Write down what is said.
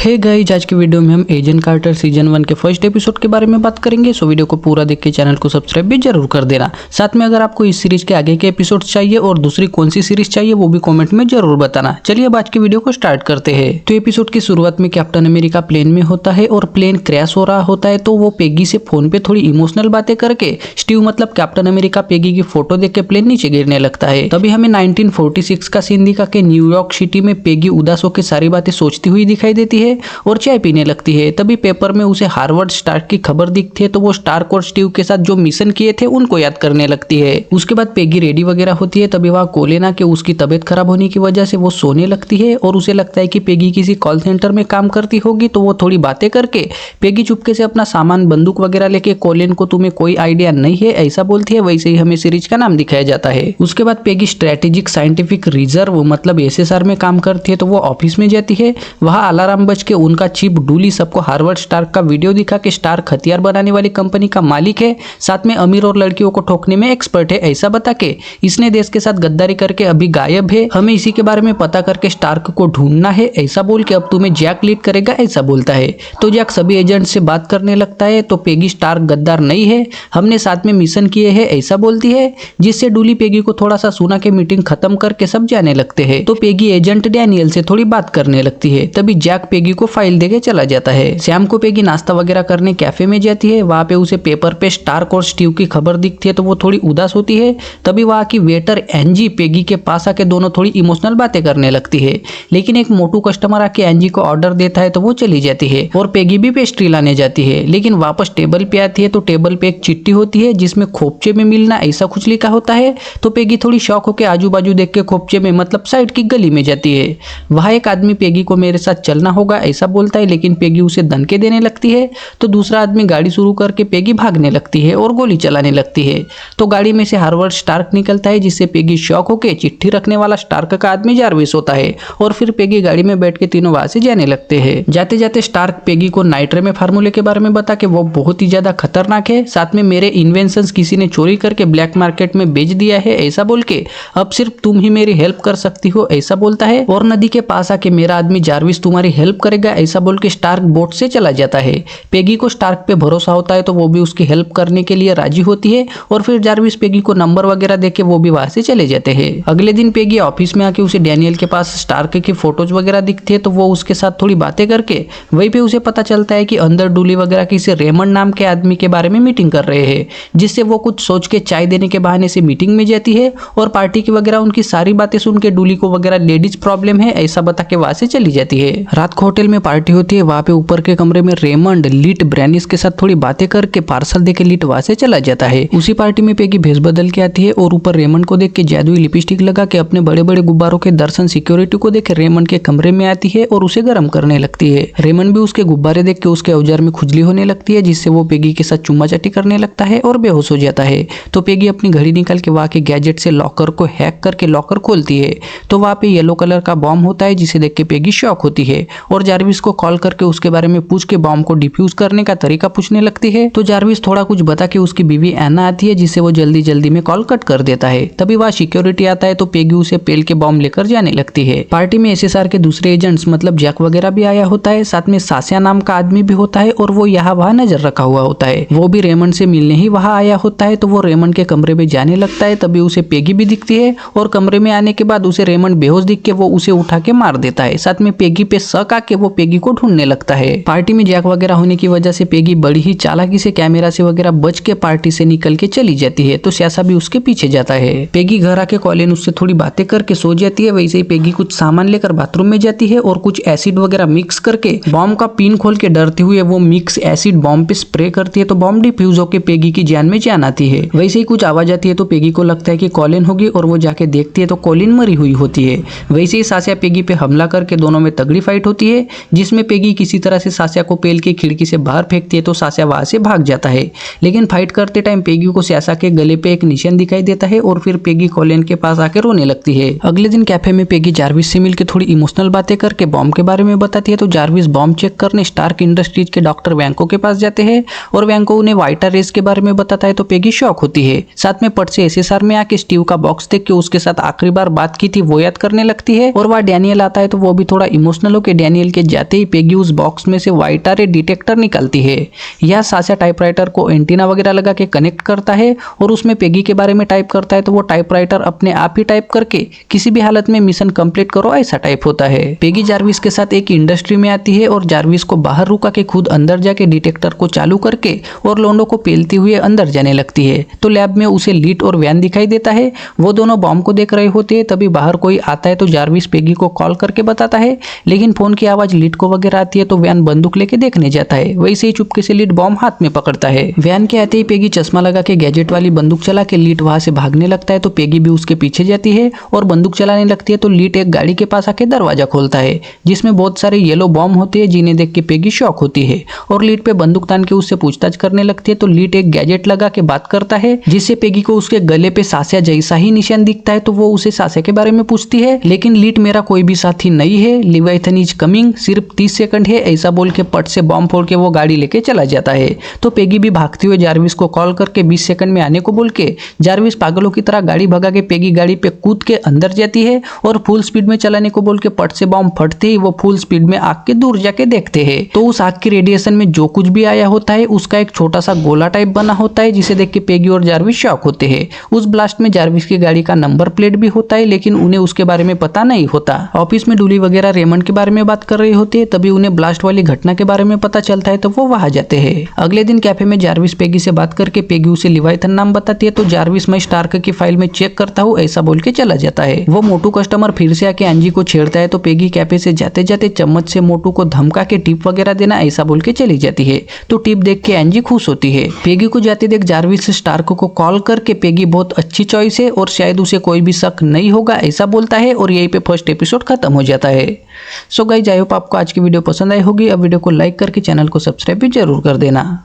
Hey guys, आज की video में हम एजेंट कार्टर सीजन 1 के फर्स्ट एपिसोड के बारे में बात करेंगे। सो वीडियो को पूरा देख के चैनल को सब्सक्राइब भी जरूर कर देना। साथ में अगर आपको इस सीरीज के आगे के एपिसोड चाहिए और दूसरी कौन सी सीरीज चाहिए वो भी कमेंट में जरूर बताना। चलिए अब आज की वीडियो को स्टार्ट करते हैं। तो एपिसोड की शुरुआत में कैप्टन अमेरिका प्लेन में होता है और प्लेन क्रैश हो रहा होता है, तो वो पेगी से फोन पे थोड़ी इमोशनल बातें करके स्टीव मतलब कैप्टन अमेरिका पेगी की फोटो देख के प्लेन नीचे गिरने लगता है। तभी हमें 1946 का सीन दिखा के न्यूयॉर्क सिटी में पेगी उदास होकर सारी बातें सोचती हुई दिखाई देती है और चाय पीने लगती है। तभी पेपर में उसे हार्वर्ड स्टार्क की खबर दिखती है, तो वो स्टार्क और स्टीव के साथ जो मिशन किए थे उनको याद करने लगती है। उसके बाद पेगी रेडी वगैरह होती है। तभी वहाँ कोलेना के उसकी तबीयत खराब होने की वजह से वो सोने लगती है और उसे लगता है कि पेगी किसी कॉल सेंटर में काम करती होगी, तो वो थोड़ी बातें करके पेगी चुपके से अपना सामान बंदूक वगैरह लेके कोलेन को तुम्हें कोई आइडिया नहीं है ऐसा बोलती है। वैसे ही हमें सीरीज का नाम दिखाया जाता है। उसके बाद पेगी स्ट्रेटेजिक साइंटिफिक रिजर्व मतलब एसएसआर में काम करती है, तो वो ऑफिस में जाती है। वहाँ अलार्म बज के उनका चीफ डूली सबको हार्वर्ड स्टार्क का वीडियो दिखा के स्टार्क हथियार बनाने वाली कंपनी का मालिक है, साथ में अमीर और लड़कियों को ठोकने में एक्सपर्ट है ऐसा बता के इसने देश के साथ गद्दारी करके अभी गायब है, हमें इसी के बारे में पता करके स्टार्क को ढूंढना है ऐसा बोल के अब तुम्हें जैक लीड करेगा ऐसा बोलता है। तो जैक सभी एजेंट से बात करने लगता है, तो पेगी स्टार्क गद्दार नहीं है, हमने साथ में मिशन किए हैं ऐसा बोलती है, जिससे डूली पेगी को थोड़ा सा सुना के मीटिंग खत्म करके सब जाने लगते हैं। तो पेगी एजेंट डैनियल से थोड़ी बात करने लगती है। तभी जैक पेगी को फाइल देके चला जाता है। शाम को पेगी नाश्ता वगैरह करने कैफे में जाती है। वहाँ पे उसे पेपर पे स्टार्क और स्टीव की खबर दिखती है, तो वो थोड़ी उदास होती है। तभी वहाँ की वेटर एंजी पेगी के पास आके दोनों थोड़ी इमोशनल बातें करने लगती है, लेकिन एक मोटू कस्टमर आके एंजी को ऑर्डर देता है, तो वो चली जाती है और पेगी भी पेस्ट्री लाने जाती है। लेकिन वापस टेबल पे आती है, तो टेबल पे एक चिट्ठी होती है जिसमें खोपचे में मिलना ऐसा कुछ लिखा होता है। तो पेगी थोड़ी शौक होकर आजू बाजू देख के खोपचे में मतलब साइड की गली में जाती है। वहाँ एक आदमी पेगी को मेरे साथ चलना होगा ऐसा बोलता है, लेकिन पेगी उसे धमकी देने लगती है। तो दूसरा आदमी गाड़ी शुरू करके पेगी भागने लगती है और गोली चलाने लगती है। तो गाड़ी में से हार्वर्ड स्टार्क निकलता है, जिससे पेगी शॉक होकर चिट्ठी रखने वाला स्टार्क का आदमी जारविस होता है और फिर पेगी गाड़ी में बैठ के तीनों वहां से जाने लगते हैं। जाते जाते स्टार्क पेगी को नाइट्रेम फार्मूले के बारे में बता के वो बहुत ही ज्यादा खतरनाक है, साथ में मेरे इन्वेंशंस किसी ने चोरी करके ब्लैक मार्केट में बेच दिया है ऐसा बोल के अब सिर्फ तुम ही मेरी हेल्प कर सकती हो ऐसा बोलता है। और नदी के पास आके मेरा आदमी जारविस तुम्हारी हेल्प करेगा ऐसा बोल के स्टार्क बोट से चला जाता है। पेगी को स्टार्क पे भरोसा होता है, तो वो भी उसकी हेल्प करने के लिए राजी होती है और फिर जारविस पेगी को नंबर वगैरह देके वो भी वहां से चले जाते हैं। अगले दिन पेगी ऑफिस में आके उसे डैनियल के पास स्टार्क की फोटोज वगैरह दिखती है, तो वो उसके साथ थोड़ी बातें करके वहीं पे उसे पता चलता है कि अंदर डूली वगैरह किसी रेमंड नाम के आदमी के बारे में मीटिंग कर रहे हैं, जिससे वो कुछ सोच के चाय देने के बहाने से मीटिंग में जाती है और पार्टी की वगैरह उनकी सारी बातें सुन के डूली को वगैरह लेडीज प्रॉब्लम है ऐसा बता के वहां से चली जाती है। रात को होटल में पार्टी होती है। वहां पे ऊपर के कमरे में रेमंड लीट ब्रैनिस के साथ थोड़ी बातें करके पार्सल देके लीट वहां से चला जाता है। उसी पार्टी में पेगी भेष बदल के आती है और ऊपर रेमंड को देख के जादुई लिपस्टिक लगा के अपने बड़े बड़े गुब्बारों के दर्शन सिक्योरिटी को देख के रेमंड के कमरे में आती है और उसे गर्म करने लगती है। रेमंड भी उसके गुब्बारे देख के उसके औजार में खुजली होने लगती है, जिससे वो पेगी के साथ चुम्मा चाटी करने लगता है और बेहोश हो जाता है। तो पेगी अपनी घड़ी निकाल के वहां के गैजेट से लॉकर को हैक करके लॉकर खोलती है, तो वहां पे येलो कलर का बॉम्ब होता है, जिसे देख के पेगी शॉक होती है और जारविस को कॉल करके उसके बारे में पूछ के बॉम्ब को डिफ्यूज करने का तरीका पूछने लगती है। तो जारविस थोड़ा कुछ बता के उसकी बीवी एना आती है, जिससे वो जल्दी जल्दी में कॉल कट कर देता है। तभी वहाँ सिक्योरिटी आता है, तो पेगी उसे पेल के बॉम्ब लेकर जाने लगती है। पार्टी में एसएसआर के दूसरे एजेंट्स मतलब जैक वगैरह भी आया होता है, साथ में सासिया नाम का आदमी भी होता है और वो यहाँ वहाँ नजर रखा हुआ होता है। वो भी रेमंड से मिलने ही वहाँ आया होता है, तो वो रेमंड के कमरे में जाने लगता है। तभी उसे पेगी भी दिखती है और कमरे में आने के बाद उसे रेमंड बेहोश दिख के वो उसे उठा के मार देता है। साथ में पेगी पे शक आके वो पेगी को ढूंढने लगता है। पार्टी में जैक वगैरह होने की वजह से पेगी बड़ी ही चालाकी से कैमरा से वगैरह बच के पार्टी से निकल के चली जाती है, तो स्यासा भी उसके पीछे जाता है। पेगी घर आके कॉलिन उससे थोड़ी बातें करके सो जाती है। वैसे ही पेगी कुछ सामान लेकर बाथरूम में जाती है और कुछ एसिड वगैरह मिक्स करके बॉम्ब का पिन खोल के डरते हुए वो मिक्स एसिड बॉम्ब पे स्प्रे करती है, तो बॉम्ब डिफ्यूज होकर पेगी की जान में जान आती है। वैसे ही कुछ आवाज आती है, तो पेगी को लगता है कि कॉलिन होगी और वो जाके देखती है तो कॉलिन मरी हुई होती है। वैसे ही सासिया पेगी पे हमला करके दोनों में तगड़ी फाइट होती है, जिसमें पेगी किसी तरह से सासिया को पेल के खिड़की से बाहर फेंकती है, तो सासिया वहां से भाग जाता है। लेकिन फाइट करते टाइम पेगी को सासिया के गले पे एक निशान दिखाई देता है और फिर पेगी कॉलिन के पास आकर रोने लगती है। अगले दिन कैफे में पेगी जारविस से मिलकर थोड़ी इमोशनल बातें करके बॉम्ब के बारे में बताती है, तो जारविस बॉम्ब चेक करने स्टार्क इंडस्ट्रीज के डॉक्टर वैंको के पास जाते हैं और वैंको उन्हें वाइटा रेस के बारे में बताता है, तो पेगी शॉक होती है। साथ में पट से एसएसआर में आके स्टीव का बॉक्स देख के उसके साथ आखिरी बार बात की थी वो याद करने लगती है और वह डैनियल आता है, तो वो भी थोड़ा इमोशनल होकर डैनियल के जाते ही पेगी उस बॉक्स में से वाइटा रे डिटेक्टर निकालती है। यह साशा टाइपराइटर को एंटीना वगैरह लगा के कनेक्ट करता है और उसमें पेगी के बारे में टाइप करता है, तो वो टाइपराइटर अपने आप ही टाइप करके किसी भी हालत में मिशन कंप्लीट करो ऐसा टाइप होता है। पेगी जारविस के साथ एक इंडस्ट्री में आती है और जारविस को बाहर रुका के खुद अंदर जाके डिटेक्टर को चालू करके और लोंडो को पेलती हुए अंदर जाने लगती है। तो लैब में उसे लीट और वैन दिखाई देता है। वो दोनों बॉम्ब को देख रहे होते हैं। तभी बाहर कोई आता है तो जारविस पेगी को कॉल करके बताता है, लेकिन फोन की आवाज लीट को वगैरह आती है तो वैन बंदूक लेके देखने जाता है। वैसे ही चुपके से लीट बॉम्ब हाथ में पकड़ता है। वैन के आते ही पेगी चश्मा लगा के गैजेट वाली बंदूक चला के लीट वहां से भागने लगता है, तो पेगी भी उसके पीछे जाती है और बंदूक चलाने लगती है। तो लीट एक गाड़ी के पास आके दरवाजा खोलता है जिसमें बहुत सारे येलो बॉम्ब होते हैं, जिन्हें देख के पेगी शॉक होती है और लीट पे बंदूक तान के उससे पूछताछ करने लगती है। तो लीट एक गैजेट लगा के बात करता है जिससे पेगी को उसके गले पे साशा जैसा ही निशान दिखता है। तो वो उसे साशा के बारे में पूछती है, लेकिन लीट मेरा कोई भी साथी नहीं है, लिवाइथन इज कमिंग, सिर्फ 30 सेकंड है, ऐसा बोल के पट से बॉम्ब फोड़ के वो गाड़ी लेके चला जाता है। तो पेगी भी भागते हुए जारविस को कॉल करके 20 सेकंड में आने को बोल के जारविस पागलों की तरह गाड़ी भगा के पेगी गाड़ी पे कूद के अंदर जाती है और फुल स्पीड में चलाने को बोल के पट से बॉम्ब फटते ही वो फुल स्पीड में आग के दूर जाके देखते हैं। तो उस आग की रेडिएशन में जो कुछ भी आया होता है उसका एक छोटा सा गोला टाइप बना होता है, जिसे देख के पेगी और जारविस शॉक होते हैं। उस ब्लास्ट में जारविस की गाड़ी का नंबर प्लेट भी होता है, लेकिन उन्हें उसके बारे में पता नहीं होता। ऑफिस में डूली वगैरह रेमंड के बारे में बात कर रही होती है, तभी उन्हें ब्लास्ट वाली घटना के बारे में पता चलता है, तो वो वहां जाते हैं। अगले दिन कैफे में जारविस पेगी से बात करके पेगी उसे लिवाइथन नाम बताती है। तो जारविस मैं स्टार्क की फाइल में चेक करता हूँ ऐसा बोल के चला जाता है। वो मोटू कस्टमर फिर से आके एंजी को छेड़ता है, तो पेगी कैफे से जाते जाते चम्मच से मोटू को धमका के टिप वगैरह देना ऐसा बोल के चली जाती है। तो टिप देख के एंजी खुश होती है। पेगी को जाते देख जारविस स्टार्क को कॉल करके पेगी बहुत अच्छी चॉइस है और शायद उसे कोई भी शक नहीं होगा ऐसा बोलता है और यहीं पे फर्स्ट एपिसोड खत्म हो जाता है। सो गाइस, आई होप आपको आज की वीडियो पसंद आई होगी। अब वीडियो को लाइक करके चैनल को सब्सक्राइब भी जरूर कर देना।